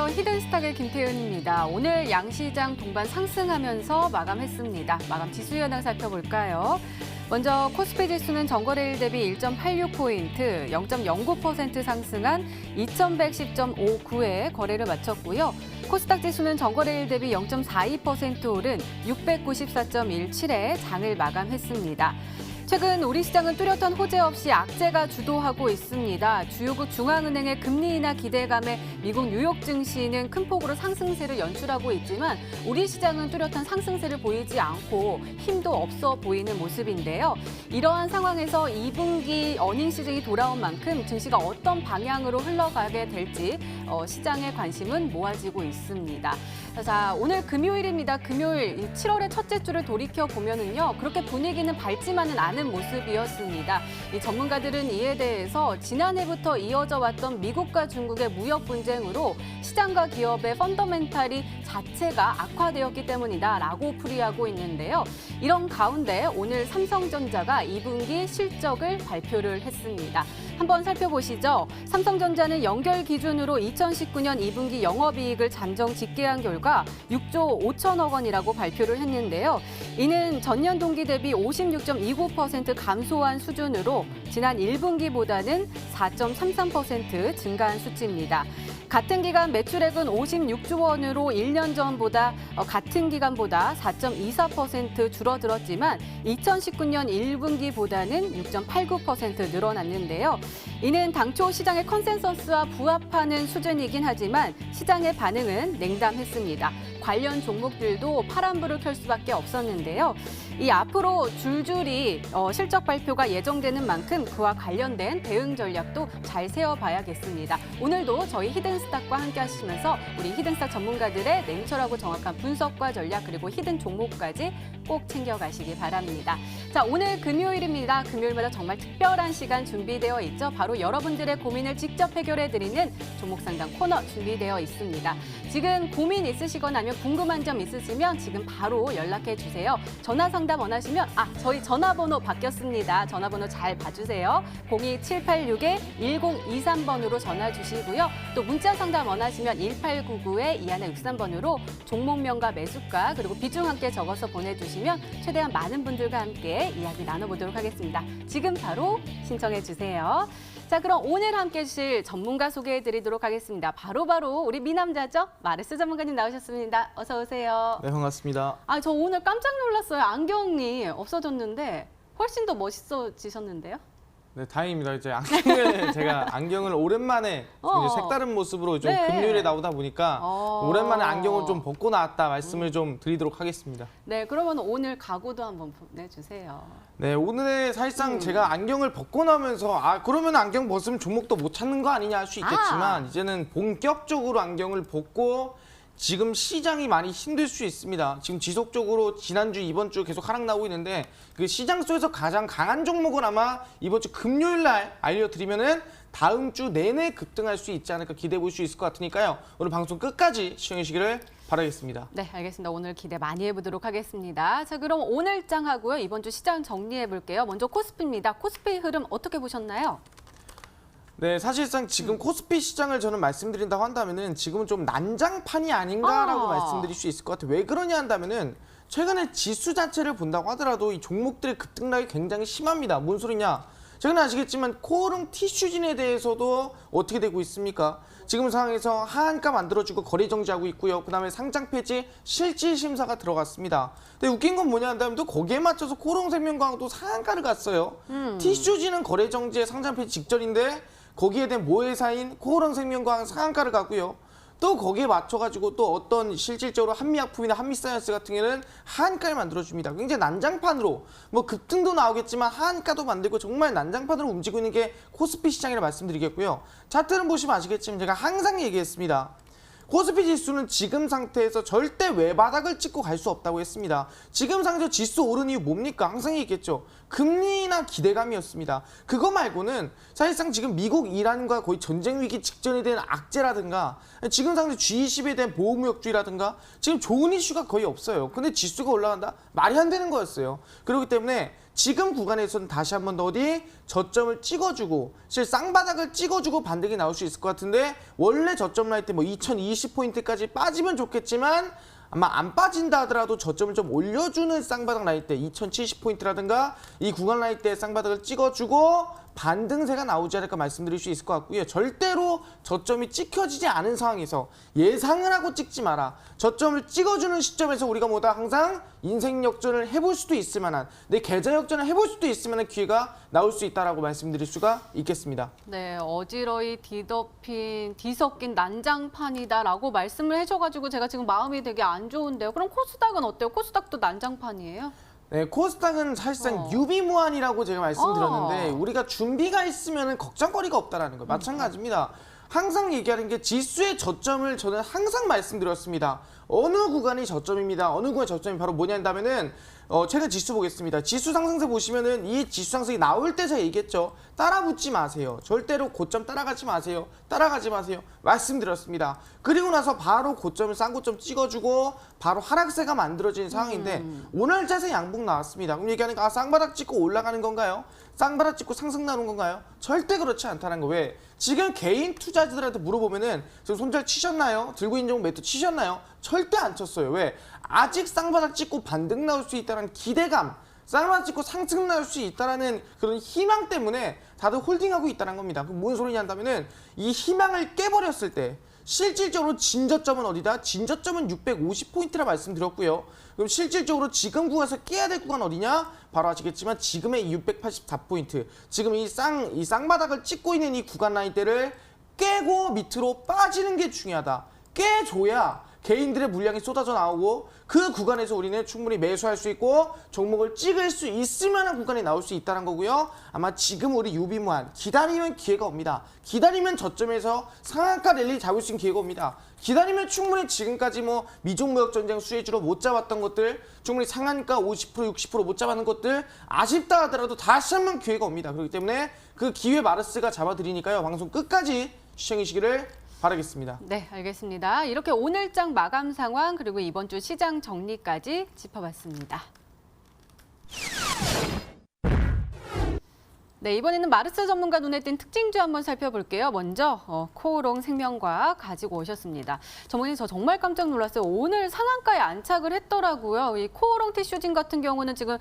안녕하세요. 히든스탁의 김태은입니다. 오늘 양시장 동반 상승하면서 마감했습니다. 마감 지수 현황 살펴볼까요? 먼저 코스피 지수는 전거래일 대비 1.86포인트, 0.09% 상승한 2110.59에 거래를 마쳤고요. 코스닥 지수는 전거래일 대비 0.42% 오른 694.17에 장을 마감했습니다. 최근 우리 시장은 뚜렷한 호재 없이 악재가 주도하고 있습니다. 주요국 중앙은행의 금리 인하 기대감에 미국 뉴욕 증시는 큰 폭으로 상승세를 연출하고 있지만 우리 시장은 뚜렷한 상승세를 보이지 않고 힘도 없어 보이는 모습인데요. 이러한 상황에서 2분기 어닝 시즌이 돌아온 만큼 증시가 어떤 방향으로 흘러가게 될지 시장의 관심은 모아지고 있습니다. 자, 오늘 금요일입니다. 금요일 7월의 첫째 주를 돌이켜 보면은요, 그렇게 분위기는 밝지만은 않은 모습이었습니다. 이 전문가들은 이에 대해서 지난해부터 이어져 왔던 미국과 중국의 무역 분쟁으로 시장과 기업의 펀더멘탈이 자체가 악화되었기 때문이다라고 풀이하고 있는데요. 이런 가운데 오늘 삼성전자가 2분기 실적을 발표를 했습니다. 한번 살펴보시죠. 삼성전자는 연결 기준으로 2019년 2분기 영업이익을 잠정 집계한 결과 6조 5천억 원이라고 발표를 했는데요. 이는 전년 동기 대비 56.29% 감소한 수준으로 지난 1분기보다는 4.33% 증가한 수치입니다. 같은 기간 매출액은 56조 원으로 1년 전보다 같은 기간보다 4.24% 줄어들었지만 2019년 1분기보다는 6.89% 늘어났는데요. 이는 당초 시장의 컨센서스와 부합하는 수준이긴 하지만 시장의 반응은 냉담했습니다. 관련 종목들도 파란불을 켤 수밖에 없었는데요. 이 앞으로 줄줄이 실적 발표가 예정되는 만큼 그와 관련된 대응 전략도 잘 세워봐야겠습니다. 오늘도 저희 히든스탁과 함께 하시면서 우리 히든스탁 전문가들의 냉철하고 정확한 분석과 전략 그리고 히든 종목까지 꼭 챙겨가시기 바랍니다. 자, 오늘 금요일입니다. 금요일마다 정말 특별한 시간 준비되어 있죠. 바로 여러분들의 고민을 직접 해결해드리는 종목 상담 코너 준비되어 있습니다. 지금 고민 있으시거나 아니면 궁금한 점 있으시면 지금 바로 연락해 주세요. 전화 상담 원하시면 저희 전화번호 바뀌었습니다. 전화번호 잘 봐주세요. 02786-1023번으로 전화 주시고요. 또 문자 상담 원하시면 1899-2163번으로 종목명과 매수가 그리고 비중 함께 적어서 보내주시면 최대한 많은 분들과 함께 이야기 나눠보도록 하겠습니다. 지금 바로 신청해 주세요. 자, 그럼 오늘 함께 해주실 전문가 소개해드리도록 하겠습니다. 바로 우리 미남자죠? 마르스 전문가님 나오셨습니다. 어서 오세요. 네, 반갑습니다. 저 오늘 깜짝 놀랐어요. 안경이 없어졌는데 훨씬 더 멋있어지셨는데요? 네, 다행입니다. 이제 안경을 제가 안경을 오랜만에 이제 색다른 모습으로 좀 네. 금요일에 나오다 보니까 오랜만에 안경을 좀 벗고 나왔다 말씀을 좀 드리도록 하겠습니다. 네, 그러면 오늘 각오도 한번 보내주세요. 네, 오늘 사실상 제가 안경을 벗고 나면서 그러면 안경 벗으면 종목도 못 찾는 거 아니냐 할 수 있겠지만 이제는 본격적으로 안경을 벗고 지금 시장이 많이 힘들 수 있습니다. 지금 지속적으로 지난주, 이번 주 계속 하락 나오고 있는데 그 시장 속에서 가장 강한 종목은 아마 이번 주 금요일 날 알려드리면은 다음 주 내내 급등할 수 있지 않을까 기대해 볼 수 있을 것 같으니까요. 오늘 방송 끝까지 시청해 주시기를 바라겠습니다. 네, 알겠습니다. 오늘 기대 많이 해보도록 하겠습니다. 자, 그럼 오늘 장하고요. 이번 주 시장 정리해 볼게요. 먼저 코스피입니다. 코스피 흐름 어떻게 보셨나요? 네, 사실상 지금 코스피 시장을 저는 말씀드린다고 한다면은 지금은 좀 난장판이 아닌가라고 말씀드릴 수 있을 것 같아요. 왜 그러냐 한다면은 최근에 지수 자체를 본다고 하더라도 이 종목들의 급등락이 굉장히 심합니다. 뭔 소리냐? 최근에 아시겠지만 코오롱 티슈진에 대해서도 어떻게 되고 있습니까? 지금 상황에서 하한가 만들어주고 거래 정지하고 있고요. 그다음에 상장 폐지 실질 심사가 들어갔습니다. 근데 웃긴 건 뭐냐 한다면 또 거기에 맞춰서 코오롱생명과학도 상한가를 갔어요. 티슈진은 거래 정지에 상장 폐지 직전인데 거기에 대한 모회사인 코오롱생명과학 상한가를 가고요. 또 거기에 맞춰가지고 또 어떤 실질적으로 한미약품이나 한미사이언스 같은 경우에는 하한가를 만들어줍니다. 굉장히 난장판으로 뭐 급등도 나오겠지만 하한가도 만들고 정말 난장판으로 움직이고 있는 게 코스피 시장이라 말씀드리겠고요. 차트를 보시면 아시겠지만 제가 항상 얘기했습니다. 코스피 지수는 지금 상태에서 절대 외바닥을 찍고 갈 수 없다고 했습니다. 지금 상태에서 지수 오른 이유 뭡니까? 항상 얘기했죠. 금리나 기대감이었습니다. 그거 말고는 사실상 지금 미국 이란과 거의 전쟁 위기 직전에 대한 악재라든가 지금 상태 G20에 대한 보호무역주의라든가 지금 좋은 이슈가 거의 없어요. 근데 지수가 올라간다? 말이 안 되는 거였어요. 그렇기 때문에 지금 구간에서는 다시 한 번 더 어디 저점을 찍어주고 실 쌍바닥을 찍어주고 반등이 나올 수 있을 것 같은데 원래 저점 라인 때 뭐 2020포인트까지 빠지면 좋겠지만 아마 안 빠진다 하더라도 저점을 좀 올려주는 쌍바닥 라인 때 2070포인트라든가 이 구간 라인 때 쌍바닥을 찍어주고 반등세가 나오지 않을까 말씀드릴 수 있을 것 같고요. 절대로 저점이 찍혀지지 않은 상황에서 예상을 하고 찍지 마라. 저점을 찍어주는 시점에서 우리가 뭐다 항상 인생 역전을 해볼 수도 있을 만한 내 계좌 역전을 해볼 수도 있을 만한 기회가 나올 수 있다라고 말씀드릴 수가 있겠습니다. 네, 어지러이 뒤섞인 난장판이다라고 말씀을 해줘가지고 제가 지금 마음이 되게 안 좋은데요. 그럼 코스닥은 어때요? 코스닥도 난장판이에요? 네, 코스닥은 사실상 유비무환이라고 제가 말씀드렸는데 우리가 준비가 있으면 걱정거리가 없다라는 거 마찬가지입니다. 항상 얘기하는 게 지수의 저점을 저는 항상 말씀드렸습니다. 어느 구간이 저점입니다. 어느 구간이 저점이 바로 뭐냐 한다면은 최근 지수 보겠습니다. 지수 상승세 보시면은 이 지수 상승이 나올 때 제가 얘기했죠. 따라붙지 마세요. 절대로 고점 따라가지 마세요. 따라가지 마세요. 말씀드렸습니다. 그리고 나서 바로 고점을 싼 고점 찍어주고 바로 하락세가 만들어진 상황인데 오늘 자세 양봉 나왔습니다. 그럼 얘기하는 거 쌍바닥 찍고 올라가는 건가요? 쌍바닥 찍고 상승 나는 건가요? 절대 그렇지 않다는 거. 왜? 지금 개인 투자자들한테 물어보면은 지금 손절 치셨나요? 들고 있는 종목 매도 치셨나요? 절대 안 쳤어요. 왜? 아직 쌍바닥 찍고 반등 나올 수 있다는 기대감, 쌍바닥 찍고 상승 나올 수 있다는 그런 희망 때문에 다들 홀딩하고 있다는 겁니다. 그럼 뭔 소리냐 한다면은 이 희망을 깨버렸을 때 실질적으로 진저점은 어디다? 진저점은 650포인트라 말씀드렸고요. 그럼 실질적으로 지금 구간에서 깨야 될 구간 어디냐? 바로 아시겠지만 지금의 684포인트. 지금 이 쌍바닥을 찍고 있는 이 구간 라인대를 깨고 밑으로 빠지는 게 중요하다. 깨줘야 개인들의 물량이 쏟아져 나오고 그 구간에서 우리는 충분히 매수할 수 있고 종목을 찍을 수 있을 만한 구간이 나올 수 있다는 거고요. 아마 지금 우리 유비무한 기다리면 기회가 옵니다. 기다리면 저점에서 상한가 랠리 잡을 수 있는 기회가 옵니다. 기다리면 충분히 지금까지 뭐 미중무역 전쟁 수혜주로 못 잡았던 것들, 충분히 상한가 50% 60% 못 잡았는 것들 아쉽다 하더라도 다시 한번 기회가 옵니다. 그렇기 때문에 그 기회 마르스가 잡아드리니까요. 방송 끝까지 시청해주시기를 바라겠습니다. 네, 알겠습니다. 이렇게 오늘장 마감 상황 그리고 이번 주 시장 정리까지 짚어봤습니다. 네, 이번에는 마르스 전문가 눈에 띈 특징주 한번 살펴볼게요. 먼저 코오롱 생명과학 가지고 오셨습니다. 전문가님, 저 정말 깜짝 놀랐어요. 오늘 상한가에 안착을 했더라고요. 이 코오롱 티슈진 같은 경우는 지금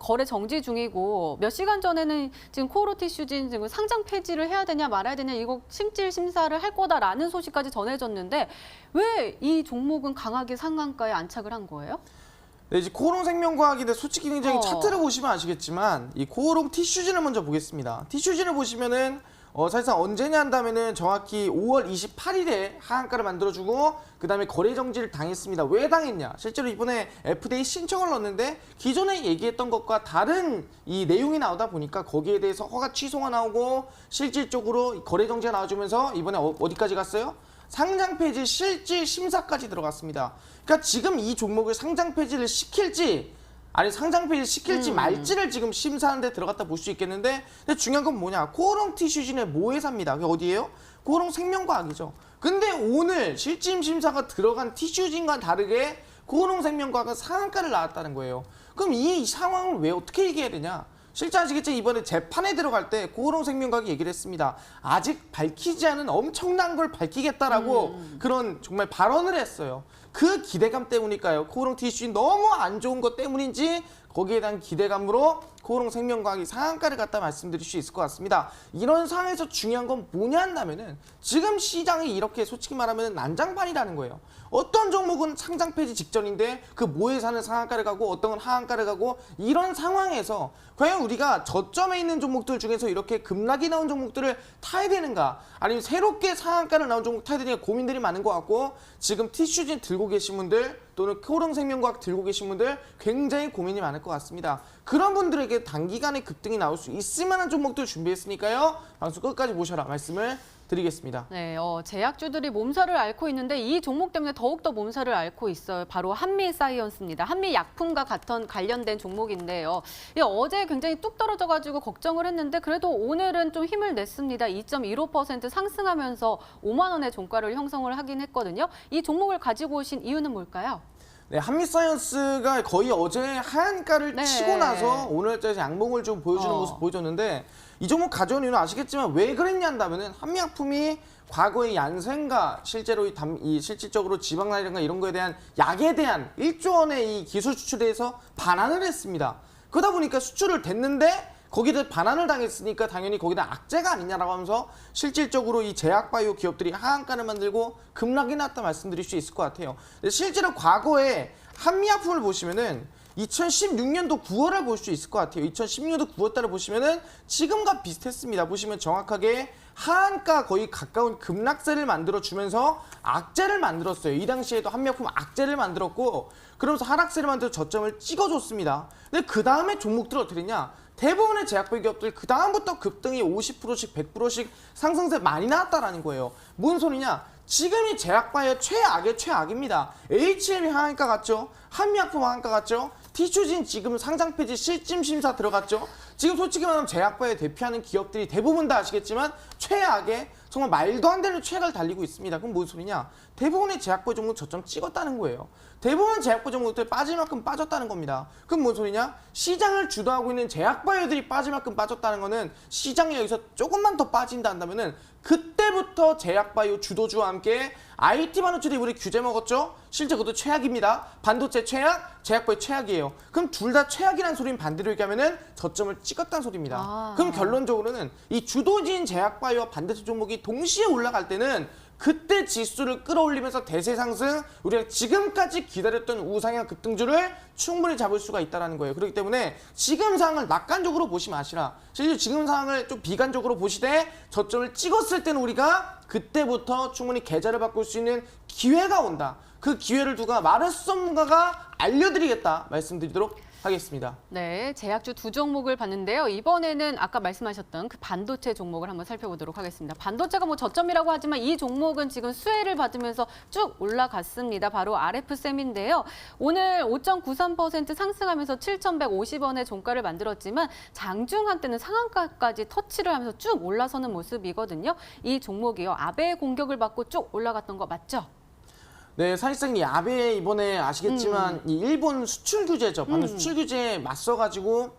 거래 정지 중이고 몇 시간 전에는 지금 코오롱 티슈진 지금 상장 폐지를 해야 되냐 말아야 되냐 이거 실질 심사를 할 거다라는 소식까지 전해졌는데 왜 이 종목은 강하게 상한가에 안착을 한 거예요? 네, 이제 코오롱 생명과학인데 솔직히 굉장히 차트를 보시면 아시겠지만 이 코오롱 티슈진을 먼저 보겠습니다. 티슈진을 보시면은 사실상 언제냐 한다면은 정확히 5월 28일에 하한가를 만들어주고 그 다음에 거래 정지를 당했습니다. 왜 당했냐? 실제로 이번에 FDA 신청을 넣었는데 기존에 얘기했던 것과 다른 이 내용이 나오다 보니까 거기에 대해서 허가 취소가 나오고 실질적으로 거래 정지가 나와주면서 이번에 어디까지 갔어요? 상장 폐지 실질 심사까지 들어갔습니다. 그러니까 지금 이 종목을 상장 폐지를 시킬지 아니 상장 폐지를 시킬지 말지를 지금 심사하는 데 들어갔다 볼 수 있겠는데 근데 중요한 건 뭐냐? 코오롱 티슈진의 모회사입니다. 그게 어디예요? 코오롱 생명과학이죠. 근데 오늘 실질 심사가 들어간 티슈진과 다르게 코오롱 생명과학은 상한가를 나왔다는 거예요. 그럼 이 상황을 왜 어떻게 얘기해야 되냐? 실제 아시겠죠? 이번에 재판에 들어갈 때 코오롱 생명과학이 얘기를 했습니다. 아직 밝히지 않은 엄청난 걸 밝히겠다라고 그런 정말 발언을 했어요. 그 기대감 때문일까요? 코오롱 티슈 너무 안 좋은 것 때문인지 거기에 대한 기대감으로 코오롱 생명과학이 상한가를 갖다 말씀드릴 수 있을 것 같습니다. 이런 상황에서 중요한 건 뭐냐 한다면은 지금 시장이 이렇게 솔직히 말하면 난장판이라는 거예요. 어떤 종목은 상장 폐지 직전인데 그 모회사는 상한가를 가고 어떤 건 하한가를 가고 이런 상황에서 과연 우리가 저점에 있는 종목들 중에서 이렇게 급락이 나온 종목들을 타야 되는가 아니면 새롭게 상한가를 나온 종목 타야 되는가 고민들이 많은 것 같고 지금 티슈진 들고 계신 분들 또는 코오롱 생명과학 들고 계신 분들 굉장히 고민이 많을 것 같습니다. 그런 분들에게 단기간에 급등이 나올 수 있을 만한 종목들 준비했으니까요. 방송 끝까지 보셔라 말씀을 드리겠습니다. 네, 제약주들이 몸살을 앓고 있는데 이 종목 때문에 더욱더 몸살을 앓고 있어요. 바로 한미사이언스입니다. 한미약품과 관련된 종목인데요. 어제 굉장히 뚝 떨어져가지고 걱정을 했는데 그래도 오늘은 좀 힘을 냈습니다. 2.15% 상승하면서 5만 원의 종가를 형성을 하긴 했거든요. 이 종목을 가지고 오신 이유는 뭘까요? 네, 한미사이언스가 거의 어제 하한가를 네. 치고 나서 오늘까지 양봉을 좀 보여주는 모습 보여줬는데 이 종목 가져온 이유는 아시겠지만 왜 그랬냐 한다면은 한미약품이 과거의 얀센과 실제로 실질적으로 지방나이든가 이런 거에 대한 약에 대한 1조 원의 이 기술 수출에 대해서 반환을 했습니다. 그러다 보니까 수출을 됐는데 거기다 반환을 당했으니까 당연히 거기다 악재가 아니냐라고 하면서 실질적으로 이 제약바이오 기업들이 하한가를 만들고 급락이 났다 말씀드릴 수 있을 것 같아요. 실제로 과거에 한미약품을 보시면은 2016년도 9월을 볼 수 있을 것 같아요. 2016년도 9월 달을 보시면은 지금과 비슷했습니다. 보시면 정확하게 하한가 거의 가까운 급락세를 만들어주면서 악재를 만들었어요. 이 당시에도 한미약품 악재를 만들었고 그러면서 하락세를 만들어 저점을 찍어줬습니다. 근데 그 다음에 종목들 어떻게 됐냐? 대부분의 제약바이오 기업들 그 다음부터 급등이 50%씩 100%씩 상승세 많이 나왔다라는 거예요. 뭔 소리냐? 지금이 제약바이오 최악의 최악입니다. HM이 하한가 갔죠? 한미약품 하한가 갔죠? 티슈진 지금 상장 폐지 실질 심사 들어갔죠? 지금 솔직히 말하면 제약바이오 대표하는 기업들이 대부분 다 아시겠지만 최악의 정말 말도 안 되는 최악을 달리고 있습니다. 그럼 무슨 소리냐? 대부분의 제약바이오 종목 저점 찍었다는 거예요. 대부분 제약바이오 종목들 빠질 만큼 빠졌다는 겁니다. 그럼 뭔 소리냐? 시장을 주도하고 있는 제약바이오들이 빠질 만큼 빠졌다는 거는 시장이 여기서 조금만 더 빠진다 한다면은 그때부터 제약바이오 주도주와 함께 IT 반도체들이 우리 규제 먹었죠? 실제 그것도 최악입니다. 반도체 최악, 제약바이오 최악이에요. 그럼 둘 다 최악이라는 소리는 반대로 얘기하면은 저점을 찍었다는 소리입니다. 그럼 결론적으로는 이 주도지인 제약바이오와 반도체 종목이 동시에 올라갈 때는 그때 지수를 끌어올리면서 대세 상승, 우리가 지금까지 기다렸던 우상향 급등주를 충분히 잡을 수가 있다는 거예요. 그렇기 때문에 지금 상황을 낙관적으로 보시면 아시라 실제 지금 상황을 좀 비관적으로 보시되 저점을 찍었을 때는 우리가 그때부터 충분히 계좌를 바꿀 수 있는 기회가 온다. 그 기회를 누가 마르스 전문가가 알려드리겠다 말씀드리도록 하겠습니다. 네, 제약주 두 종목을 봤는데요. 이번에는 아까 말씀하셨던 그 반도체 종목을 한번 살펴보도록 하겠습니다. 반도체가 뭐 저점이라고 하지만 이 종목은 지금 수혜를 받으면서 쭉 올라갔습니다. 바로 RF셈인데요. 오늘 5.93% 상승하면서 7,150원의 종가를 만들었지만 장중한 때는 상한가까지 터치를 하면서 쭉 올라서는 모습이거든요. 이 종목이요. 아베의 공격을 받고 쭉 올라갔던 거 맞죠? 네, 사실상 이 아베 이번에 아시겠지만 이 일본 수출 규제죠. 방금 수출 규제에 맞서가지고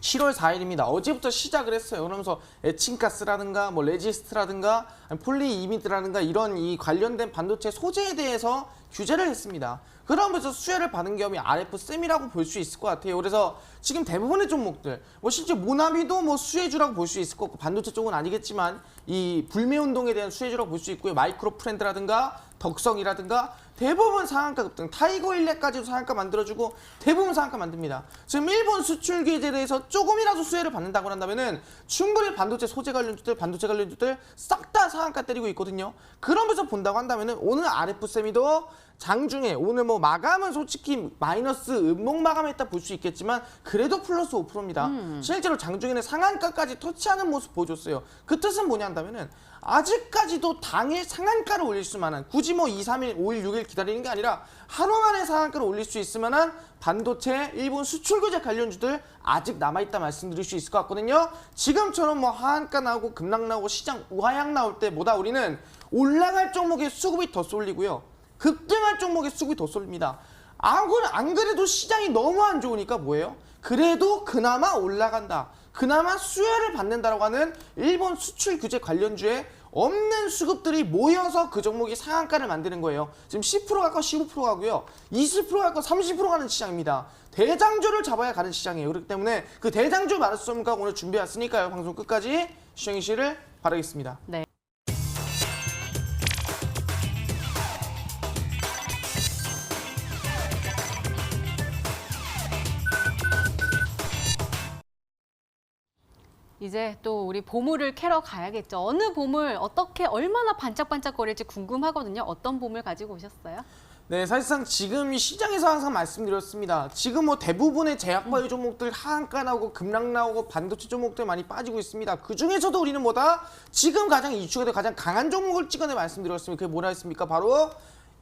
7월 4일입니다. 어제부터 시작을 했어요. 그러면서 에칭가스라든가 뭐 레지스트라든가 폴리이미드라든가 이런 이 관련된 반도체 소재에 대해서 규제를 했습니다. 그러면서 수혜를 받은 기업이 RF셈이라고 볼 수 있을 것 같아요. 그래서 지금 대부분의 종목들, 뭐 실제 모나미도 뭐 수혜주라고 볼 수 있을 것 같고 반도체 쪽은 아니겠지만 이 불매운동에 대한 수혜주라고 볼 수 있고요. 마이크로 프렌드라든가 덕성이라든가 대부분 상한가 급등, 타이거 일렉까지도 상한가 만들어주고 대부분 상한가 만듭니다. 지금 일본 수출 규제에 대해서 조금이라도 수혜를 받는다고 한다면은 충분히 반도체 소재 관련주들, 반도체 관련주들 싹 다 상한가 때리고 있거든요. 그러면서 본다고 한다면은 오늘 RF셈이도 장중에 오늘 뭐 마감은 솔직히 마이너스 음봉 마감했다 볼 수 있겠지만 그래도 플러스 5%입니다. 실제로 장중에는 상한가까지 터치하는 모습 보여줬어요. 그 뜻은 뭐냐 한다면은 아직까지도 당일 상한가를 올릴 수만한 굳이 뭐 2, 3일, 5일, 6일 기다리는 게 아니라 하루 만에 상한가를 올릴 수 있을 만한 반도체, 일본 수출 규제 관련주들 아직 남아있다 말씀드릴 수 있을 것 같거든요. 지금처럼 뭐 하한가 나오고 급락 나오고 시장 우하향 나올 때보다 우리는 올라갈 종목의 수급이 더 쏠리고요. 급등할 종목의 수급이 더 쏠립니다. 안 그래도 시장이 너무 안 좋으니까 뭐예요? 그래도 그나마 올라간다. 그나마 수혜를 받는다라고 하는 일본 수출 규제 관련주에 없는 수급들이 모여서 그 종목이 상한가를 만드는 거예요. 지금 10% 갈거 15% 가고요. 20% 갈거 30% 가는 시장입니다. 대장주를 잡아야 가는 시장이에요. 그렇기 때문에 그 대장주 마르스 전문가 오늘 준비해왔으니까요. 방송 끝까지 시청해주시기를 바라겠습니다. 네. 이제 또 우리 보물을 캐러 가야겠죠. 어느 보물, 어떻게, 얼마나 반짝반짝거릴지 궁금하거든요. 어떤 보물 가지고 오셨어요? 네, 사실상 지금 이 시장에서 항상 말씀드렸습니다. 지금 뭐 대부분의 제약바이오 종목들 하한가 나오고 급락 나오고 반도체 종목들 많이 빠지고 있습니다. 그 중에서도 우리는 뭐다? 지금 가장 이슈가 되고 가장 강한 종목을 찍어내 말씀드렸습니다. 그게 뭐라 했습니까? 바로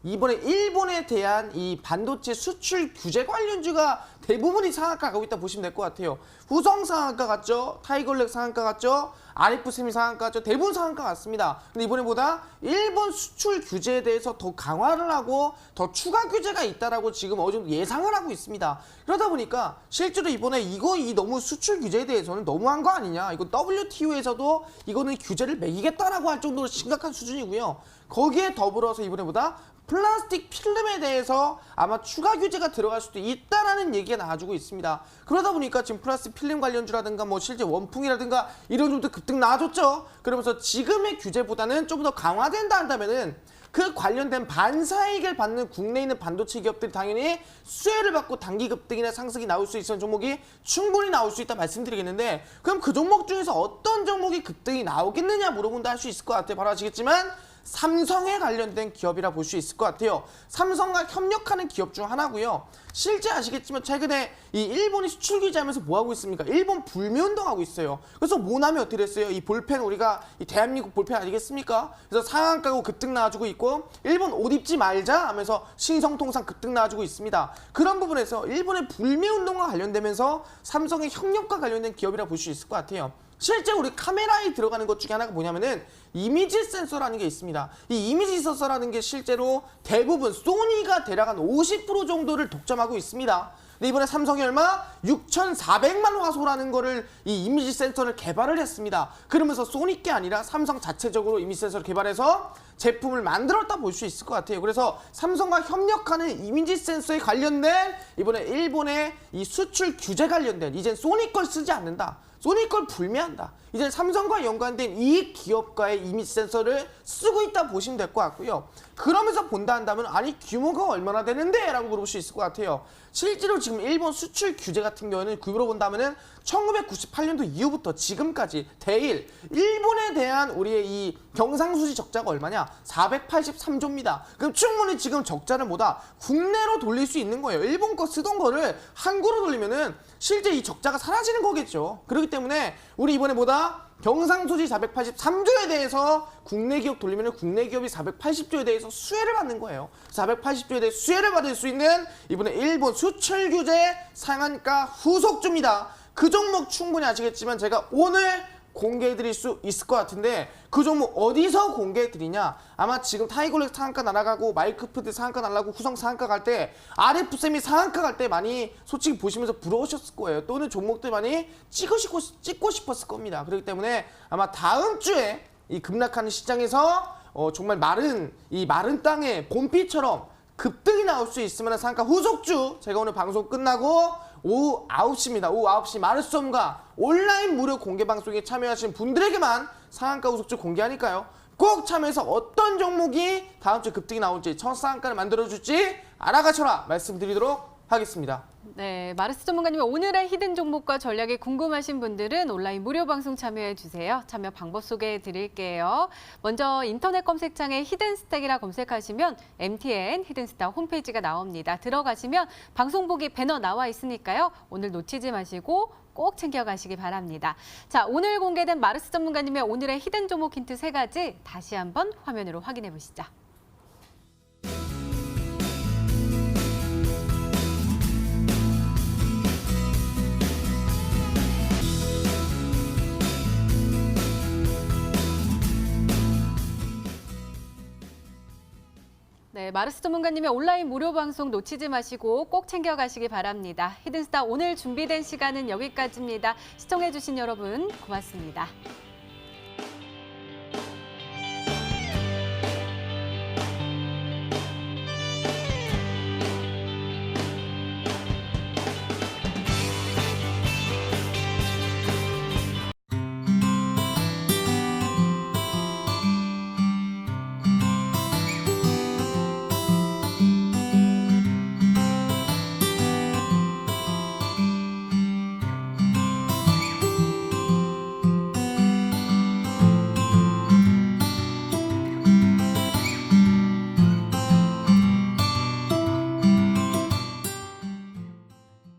이번에 일본에 대한 이 반도체 수출 규제 관련주가 대부분이 상한가 가고 있다 보시면 될 것 같아요. 후성 상한가 같죠? 타이거렉 상한가 같죠? RF세미 상한가 같죠? 대부분 상한가 같습니다. 근데 이번에보다 일본 수출 규제에 대해서 더 강화를 하고 더 추가 규제가 있다라고 지금 어느 정도 예상을 하고 있습니다. 그러다 보니까 실제로 이번에 이 너무 수출 규제에 대해서는 너무한 거 아니냐? 이거 WTO에서도 이거는 규제를 매기겠다라고 할 정도로 심각한 수준이고요. 거기에 더불어서 이번에보다 플라스틱 필름에 대해서 아마 추가 규제가 들어갈 수도 있다라는 얘기가 나와주고 있습니다. 그러다 보니까 지금 플라스틱 필름 관련주라든가 뭐 실제 원풍이라든가 이런 쪽도 급등 나와줬죠. 그러면서 지금의 규제보다는 좀 더 강화된다 한다면은 그 관련된 반사이익을 받는 국내에 있는 반도체 기업들이 당연히 수혜를 받고 단기 급등이나 상승이 나올 수 있는 종목이 충분히 나올 수 있다 말씀드리겠는데, 그럼 그 종목 중에서 어떤 종목이 급등이 나오겠느냐 물어본다 할 수 있을 것 같아요. 바로 아시겠지만 삼성에 관련된 기업이라 볼 수 있을 것 같아요. 삼성과 협력하는 기업 중 하나고요. 실제 아시겠지만 최근에 이 일본이 수출 규제하면서 뭐 하고 있습니까? 일본 불매운동하고 있어요. 그래서 모나미 어떻게 됐어요? 이 볼펜, 우리가 이 대한민국 볼펜 아니겠습니까? 그래서 상한가고 급등 나와주고 있고, 일본 옷 입지 말자 하면서 신성통상 급등 나와주고 있습니다. 그런 부분에서 일본의 불매운동과 관련되면서 삼성의 협력과 관련된 기업이라 볼 수 있을 것 같아요. 실제 우리 카메라에 들어가는 것 중에 하나가 뭐냐면은 이미지 센서라는 게 있습니다. 이 이미지 센서라는 게 실제로 대부분 소니가 대략 한 50% 정도를 독점하고 있습니다. 근데 이번에 삼성이 얼마? 6,400만 화소라는 거를 이 이미지 센서를 개발을 했습니다. 그러면서 소니께 아니라 삼성 자체적으로 이미지 센서를 개발해서 제품을 만들었다 볼 수 있을 것 같아요. 그래서 삼성과 협력하는 이미지 센서에 관련된 이번에 일본의 이 수출 규제 관련된, 이젠 소니 걸 쓰지 않는다, 소니 걸 불매한다, 이제 삼성과 연관된 이 기업과의 이미지 센서를 쓰고 있다 보시면 될 것 같고요. 그러면서 본다 한다면 아니 규모가 얼마나 되는데? 라고 물어볼 수 있을 것 같아요. 실제로 지금 일본 수출 규제 같은 경우에는 규모로 본다면은 1998년도 이후부터 지금까지 대일 일본에 대한 우리의 이 경상수지 적자가 얼마냐? 483조입니다. 그럼 충분히 지금 적자를 뭐다? 국내로 돌릴 수 있는 거예요. 일본 거 쓰던 거를 한국으로 돌리면은 실제 이 적자가 사라지는 거겠죠. 그렇기 때문에 우리 이번에 뭐다? 경상수지 483조에 대해서 국내 기업 돌리면 국내 기업이 480조에 대해서 수혜를 받는 거예요. 480조에 대해 수혜를 받을 수 있는 이번에 일본 수출 규제 상한가 후속주입니다. 그 종목 충분히 아시겠지만 제가 오늘 공개해드릴 수 있을 것 같은데, 그 종목 어디서 공개해드리냐? 아마 지금 타이거렉 상한가 날아가고 마이크푸드 상한가 날아가고 후성 상한가 갈 때, RF세미 상한가 갈 때 많이 솔직히 보시면서 부러우셨을 거예요. 또는 종목들 많이 찍고 싶었을 겁니다. 그렇기 때문에 아마 다음 주에 이 급락하는 시장에서 정말 마른 땅에 봄비처럼 급등이 나올 수 있으면 상한가 후속주, 제가 오늘 방송 끝나고 오후 9시입니다. 오후 9시 마르솜과 온라인 무료 공개 방송에 참여하신 분들에게만 상한가 후속주 공개하니까요. 꼭 참여해서 어떤 종목이 다음 주에 급등이 나올지, 첫 상한가를 만들어줄지 알아가셔라 말씀드리도록 하겠습니다. 네, 마르스 전문가님, 오늘의 히든 종목과 전략이 궁금하신 분들은 온라인 무료 방송 참여해 주세요. 참여 방법 소개해 드릴게요. 먼저 인터넷 검색창에 히든스택이라 검색하시면 MTN 히든스타 홈페이지가 나옵니다. 들어가시면 방송 보기 배너 나와 있으니까요. 오늘 놓치지 마시고 꼭 챙겨가시기 바랍니다. 자, 오늘 공개된 마르스 전문가님의 오늘의 히든 종목 힌트 3가지 다시 한번 화면으로 확인해 보시죠. 네, 마르스 전문가님의 온라인 무료 방송 놓치지 마시고 꼭 챙겨가시기 바랍니다. 히든스타 오늘 준비된 시간은 여기까지입니다. 시청해주신 여러분 고맙습니다.